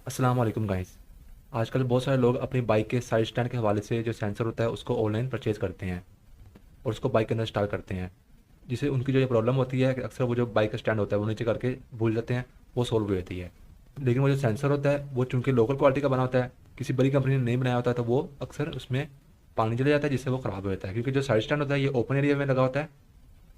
अस्सलाम वालेकुम गाइस। आजकल बहुत सारे लोग अपनी बाइक के साइड स्टैंड के हवाले से जो सेंसर होता है उसको ऑनलाइन परचेज़ करते हैं और उसको बाइक के अंदर इंस्टॉल करते हैं, जिससे उनकी जो ये प्रॉब्लम होती है कि अक्सर वो जो बाइक का स्टैंड होता है वो नीचे करके भूल जाते हैं, वो सॉल्व हो जाती है। लेकिन वो जो सेंसर होता है वो चूँकि लोकल क्वालिटी का बना होता है, किसी बड़ी कंपनी ने नहीं बनाया होता है, तो वो अक्सर उसमें पानी चले जाता है जिससे वो ख़राब हो जाता है। क्योंकि जो साइड स्टैंड होता है ये ओपन एरिया में लगा होता है,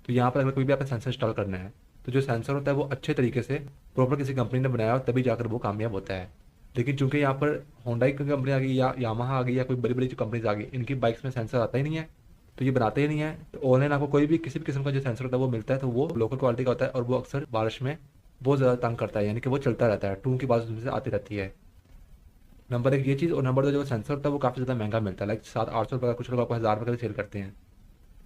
तो यहाँ पर अगर कोई भी आपने सेंसर इंस्टॉल करना है तो जो सेंसर होता है वो अच्छे तरीके से प्रॉपर किसी कंपनी ने बनाया हो तभी जाकर वो कामयाब होता है। लेकिन चूंकि यहाँ पर होंडा की कंपनी आ गई या यामाहा आ गई या कोई बड़ी बड़ी जो कंपनीज आ गई, इनकी बाइक्स में सेंसर आता ही नहीं है, तो ये बनाते ही नहीं है। तो ऑनलाइन आपको कोई भी किसी भी किस्म का जो सेंसर होता है वो मिलता है, तो वो लोकल क्वालिटी का होता है और वो अक्सर बारिश में बहुत ज़्यादा तंग करता है, यानी कि वो चलता रहता है, टून की बात उसमें से आती रहती है। नंबर एक ये चीज़, और नंबर दो जो सेंसर होता है वो काफ़ी ज़्यादा महंगा मिलता है, लाइक 700-800 रुपये का, कुछ लोग आपको 1000 रुपये का सेल करते हैं।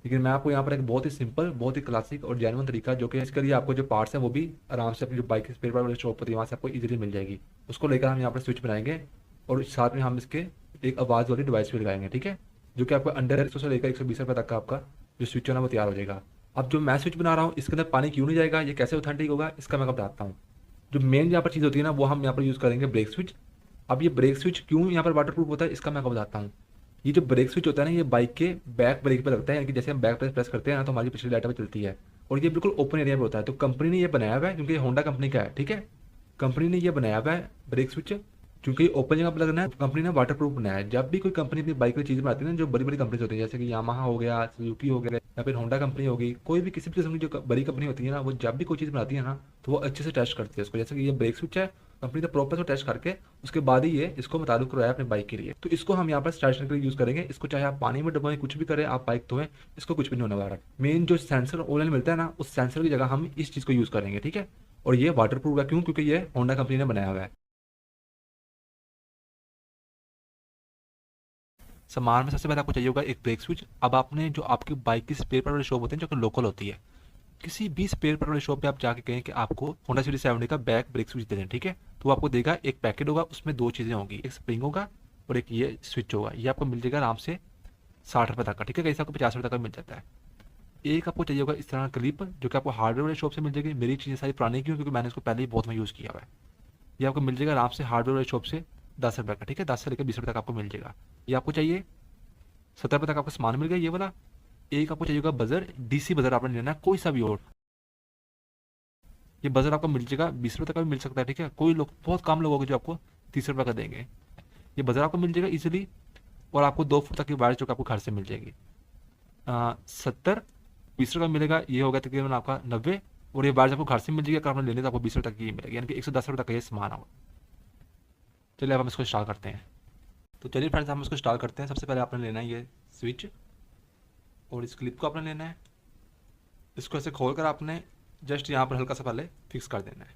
लेकिन मैं आपको यहाँ पर एक बहुत ही सिंपल, बहुत ही क्लासिक और जेन्युइन तरीका, जो कि इसके लिए आपको जो पार्ट्स हैं वो भी आराम से अपनी जो बाइक की स्पेयर पार्ट वाली शॉप होती है वहाँ से आपको इजीली मिल जाएगी, उसको लेकर हम यहाँ पर स्विच बनाएंगे और साथ में हम इसके एक आवाज़ वाली डिवाइस भी लगाएंगे, ठीक है, जो कि आपको अंडर 100 से लेकर 120 रुपये तक का आपका जो स्विच है ना वो तैयार हो जाएगा। अब जो मैं स्विच बना रहा हूँ इसके अंदर पानी क्यों नहीं जाएगा, ये कैसे ऑथेंटिक होगा, इसका मैं आपको बताता हूँ। जो मेन यहाँ पर चीज़ होती है ना वो हम यहाँ पर यूज़ करेंगे ब्रेक स्विच। अब ये ब्रेक स्विच क्यों यहाँ पर वाटर प्रूफ होता है इसका मैं आपको बताता हूँ। ये जो ब्रेक स्विच होता है ना ये बाइक के बैक ब्रेक पे लगता है, यानी कि जैसे हम बैक प्रेस प्रेस करते हैं ना तो हमारी पिछली लाइट पे चलती है, और ये बिल्कुल ओपन एरिया में होता है। तो कंपनी ने ये बनाया हुआ है, क्योंकि ये होंडा कंपनी का है, ठीक है, कंपनी ने ये बनाया हुआ है ब्रेक स्विच, क्योंकि ओपन जगह पर लगना है, कंपनी ने वाटर प्रूफ बनाया है। जब भी कोई कंपनी अपनी बाइक की चीज़ बनाती है ना, जो बड़ी बड़ी कंपनी होती है जैसे कि यामाहा हो गया, सुजुकी हो गया, या फिर होंडा कंपनी होगी, कोई भी किसी भी किस्म की जो बड़ी कंपनी होती है ना, वो जब भी कोई चीज़ बनाती है ना तो वो अच्छे से टेस्ट करती है उसको। जैसे कि ये ब्रेक स्विच है, कंपनी ने प्रॉपर से टेस्ट करके उसके बाद ही ये इसको मुताबिक करवाया अपने बाइक के लिए। तो इसको हम यहाँ पर स्टार्ट के लिए यूज़ करेंगे। इसको चाहे आप पानी में डुबोएं, कुछ भी करें, आप बाइक धोएं, इसको कुछ भी नहीं होने वाला। मेन जो सेंसर ऑनलाइन मिलता है ना, उस सेंसर की जगह हम इस चीज़ को यूज़ करेंगे, ठीक है। और ये वाटर प्रूफ है, क्यों? क्योंकि ये होंडा कंपनी ने बनाया हुआ है। सामान में सबसे पहले आपको चाहिए होगा एक ब्रेक स्विच। अब आपने जो आपकी बाइक की स्पेयर पार्ट वाली शॉप होती है जो कि लोकल होती है, किसी भी स्पेयर पार्ट वाली शॉप पे आप जाके कहें कि आपको होंडा सिटी 70 का बैक ब्रेक स्विच दे दें, ठीक है, तो वो आपको देगा। एक पैकेट होगा, उसमें दो चीज़ें होंगी, एक स्प्रिंग होगा और एक ये स्विच होगा। ये आपको मिल जाएगा आराम से 60 रुपये तक का, ठीक है, कहीं से आपको 50 रुपये तक का मिल जाता है। एक आपको चाहिए होगा इस तरह का क्लिप, जो कि आपको हार्डवेयर वाली शॉप से मिल जाएगी। मेरी चीज़ें सारी पुरानी क्यों, क्योंकि मैंने इसको पहले ही बहुत में यूज़ किया हुआ है। ये आपको मिल जाएगा आराम से हार्डवेयर वाली शॉप से 10 रुपये का, ठीक है, 10 से लेकर 20 रुपये तक आपको मिल जाएगा। ये आपको चाहिए। 70 रुपये तक आपका सामान मिल गया ये वाला। एक आपको चाहिए होगा बजर, डीसी बजर आपने लेना है, कोई सा भी और। ये बजर आपको मिल जाएगा 20 रुपये तक का भी मिल सकता है, ठीक है, कोई लोग, बहुत कम लोग होंगे जो आपको 30 रुपये का देंगे। ये बजर आपको मिल जाएगा इजीली, और आपको 2 फुट तक की वायर जो कि आपको घर से मिल जाएगी। 70, 20 रुपये का मिलेगा, ये होगा तकरीबन आपका 90। और ये वायर आपको घर से मिल जाएगी, अगर आपने लेने तो आपको 20 रुपये तक की मिलेगी, यानी कि 110 रुपये तक का ये सामान होगा। चलिए अब हम इसको इंस्टॉल करते हैं। तो चलिए फ्रेंड्स, हम इसको इंस्टॉल करते हैं। सबसे पहले आपने लेना है ये स्विच, और इस क्लिप को आपने लेना है। इसको ऐसे खोल कर आपने जस्ट यहाँ पर हल्का सा पहले फिक्स कर देना है।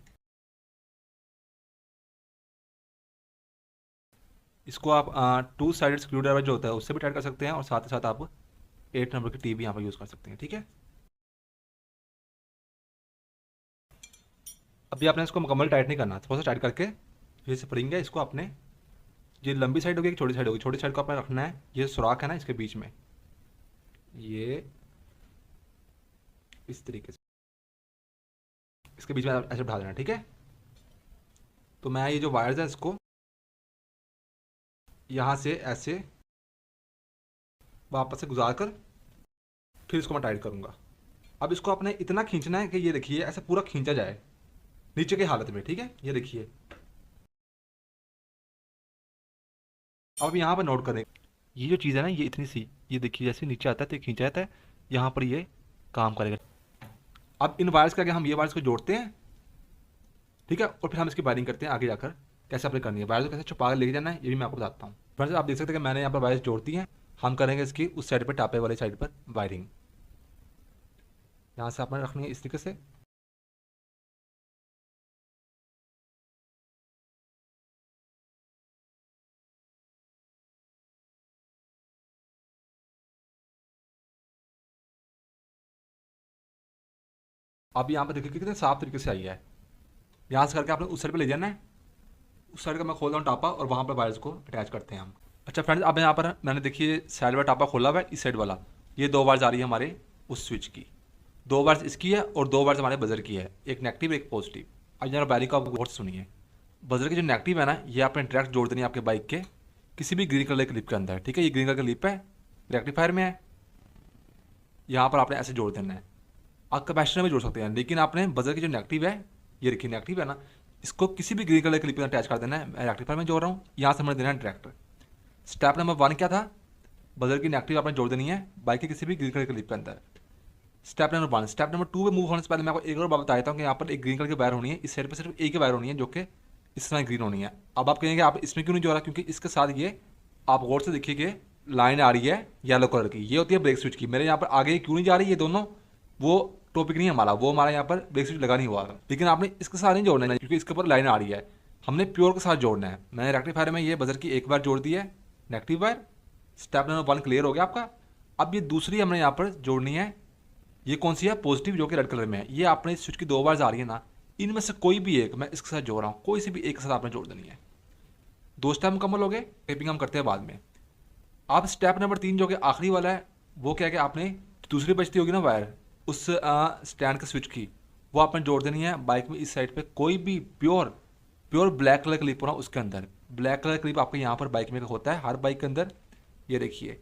इसको आप 2 साइडेड स्क्रू ड्राइवर जो होता है उससे भी टाइट कर सकते हैं, और साथ ही साथ आप 8 नंबर की टी भी यहाँ पर यूज़ कर सकते हैं, ठीक है। अभी आपने इसको मुकम्मल टाइट नहीं करना, थोड़ा सा टाइट करके ये स्प्रिंग है, इसको आपने, ये लंबी साइड होगी, एक छोटी साइड होगी, छोटी साइड को आपने रखना है, ये सुराख है ना इसके बीच में, ये इस तरीके से इसके बीच में ऐसे बिठा देना, ठीक है। तो मैं ये जो वायर्स है इसको यहाँ से ऐसे वापस से गुजार कर फिर इसको मैं टाइट करूँगा। अब इसको आपने इतना खींचना है कि ये देखिए ऐसे पूरा खींचा जाए नीचे की हालत में, ठीक है, ये देखिए। अब यहाँ पर नोट करें, ये जो चीज़ है ना ये इतनी सी, ये देखिए जैसे नीचे आता है तो ये खींचा जाता है, यहाँ पर ये काम करेगा। अब इन वायर्स के आगे हम ये वायर्स को जोड़ते हैं, ठीक है, और फिर हम इसकी वायरिंग करते हैं आगे जाकर। कैसे अप्लाई करनी है, वायर्स को कैसे छुपा कर लेके जाना है, ये भी मैं आपको बताता हूँ। फ्रेंड्स आप देख सकते हैं कि मैंने यहाँ पर वायर्स जोड़ दी हैं। हम करेंगे इसकी उस साइड पर, टापे वाली साइड पर वायरिंग। यहाँ से आपने रखनी है इस तरीके से। अब यहाँ पर देखिए कितने साफ तरीके से आई है। यहाँ से करके आपने उस साइड पर ले जाना है। उस साइड का मैं खोल रहा हूँ टापा, और वहाँ पर वायर्स को अटैच करते हैं हम। अच्छा फ्रेंड्स, अब यहाँ पर मैंने देखिए साइड वाला टापा खोला हुआ है, इस साइड वाला, ये दो वायर्स आ रही है हमारे उस स्विच की। दो वायर्स इसकी है और दो वायर्स हमारे बजर की है, एक नेगेटिव एक पॉजिटिव। अब जरा वायरिंग को आप गौर से सुनिए। बजर की जो नेगेटिव है ना, ये आपने डायरेक्ट जोड़ देनी है आपके बाइक के किसी भी ग्रीन कलर क्लिप के अंदर, ठीक है। ये ग्रीन कलर क्लिप है, रेक्टिफायर में है, यहाँ पर आपने ऐसे जोड़ देना है। आप कैपेसिटर में जोड़ सकते हैं, लेकिन आपने बजर की जो नेगेटिव है, ये देखिए नेगेटिव है ना, इसको किसी भी ग्रीन कलर क्लिप के अंदर अटैच कर देना है। मैं रेक्टिफायर में जोड़ रहा हूँ, यहाँ से मैंने देना है डायरेक्ट। स्टेप नंबर 1 क्या था, बजर की नेगेटिव आपने जोड़ देनी है बाइक के किसी भी ग्रीन कलर क्लिप के अंदर। Step number 1। स्टेप नंबर 2 पे मूव होने से पहले मैं आपको एक और बात बता देता हूँ कि यहाँ पर एक ग्रीन कलर की वायर होनी है, इस साइड पर सिर्फ एक ही वायर होनी है जो कि इस तरह ग्रीन होनी है। अब आप कहेंगे आप इसमें क्यों नहीं जोड़ा, क्योंकि इसके साथ ये आप गौर से देखिए कि लाइन आ रही है येलो कलर की, ये होती है ब्रेक स्विच की। मेरे यहाँ पर आगे क्यों नहीं जा रही, ये दोनों वो टॉपिक नहीं है हमारा, वो हमारा यहाँ पर ब्रेक स्विच लगा नहीं हुआ। लेकिन आपने इसके साथ नहीं जोड़ना है क्योंकि इसके ऊपर लाइन आ रही है, हमने प्योर के साथ जोड़ना है। मैंने रेक्टिफायर में ये बजर की एक बार जोड़ दी है negative wire. Step number 1 clear हो गया आपका। अब ये दूसरी हमने यहाँ पर जोड़नी है, ये कौन सी है, पॉजिटिव, जो कि रेड कलर में है। ये आपने स्विच की 2 बार आ रही है ना, इनमें से कोई भी एक मैं इसके साथ जोड़ रहा हूँ, कोई सी भी एक के साथ आपने जोड़ देनी है। 2 स्टेप मुकम्मल हो गए, टेपिंग हम करते हैं बाद में। अब स्टेप नंबर 3 जो कि आखिरी वाला है, वो क्या है कि आपने दूसरी बचती होगी ना वायर उस स्टैंड के स्विच की, वो आपने जोड़ देनी है बाइक में इस साइड पे। कोई भी प्योर ब्लैक कलर क्लिप हो ना, उसके अंदर ब्लैक कलर क्लिप आपके यहाँ पर बाइक में होता है हर बाइक के अंदर। ये देखिए,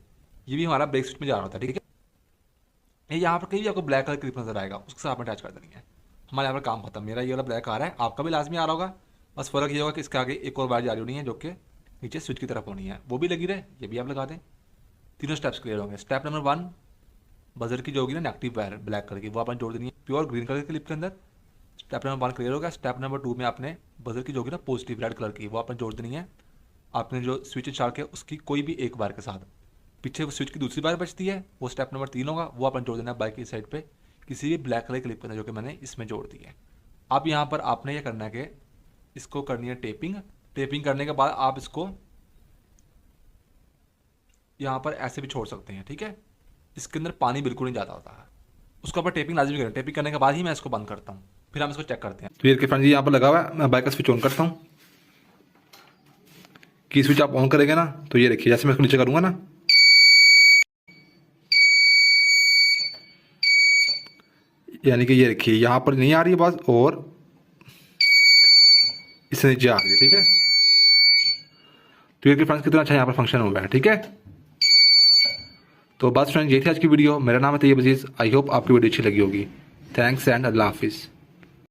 ये भी हमारा ब्रेक स्विच में जा रहा होता है, ठीक है। ये यहाँ पर कहीं भी आपको ब्लैक कलर क्लिप नजर आएगा, उसके साथ आपने अटैच कर देनी है। हमारे यहाँ पर काम खत्म। मेरा ये वाला ब्लैक आ रहा है, आपका भी लाजमी आ रहा होगा, बस फ़र्क ये होगा कि इसके आगे एक और वायर जा रही होनी है जो कि नीचे स्विच की तरफ होनी है, वो भी लगी रहे, ये भी आप लगा दें। तीनों स्टेप्स क्लियर होंगे। स्टेप नंबर 1, बजर की जो होगी ना नेगेटिव वायर ब्लैक कलर की, वो आपने जोड़ देनी है प्योर ग्रीन कलर के क्लिप के अंदर। स्टेप नंबर 1 क्लियर हो गया। स्टेप नंबर 2 में आपने बजर की जो होगी ना पॉजिटिव रेड कलर की, वो आपने जोड़ देनी है आपने जो स्विच इंस्टॉल किया उसकी कोई भी एक वायर के साथ। पीछे वो स्विच की दूसरी वायर बचती है, वो स्टेप नंबर 3 होगा, वो आपने जोड़ देना है बाइक की साइड पे किसी भी ब्लैक कलर क्लिप के अंदर जो कि मैंने इसमें जोड़ दी है। अब यहाँ पर आपने ये करना है कि इसको करनी है टेपिंग। टेपिंग करने के बाद आप इसको यहाँ पर ऐसे भी छोड़ सकते हैं, ठीक है। इसके अंदर पानी बिल्कुल नहीं जाता होता है, उसके ऊपर टेपिंग लाजमी करें। टेपिंग करने के बाद ही मैं इसको बंद करता हूँ, फिर हम इसको चेक करते हैं। तो ये फ्रेंड जी यहाँ पर लगा हुआ है, मैं बाइक का स्विच ऑन करता हूँ। की स्विच आप ऑन करेंगे ना, तो ये देखिए जैसे मैं इसको नीचे करूँगा ना, यानी कि ये देखिए यहाँ पर नहीं आ रही है बात, और इससे नीचे आ रही है, ठीक है। तो ये फ्रेंड्स कितना अच्छा यहाँ पर फंक्शन हो गया है, ठीक है। तो बस फ्रेंड्स ये थी आज की वीडियो। मेरा नाम है तैयब अजीज़। आई होप आपकी वीडियो अच्छी लगी होगी। थैंक्स एंड अल्लाह हाफिज़।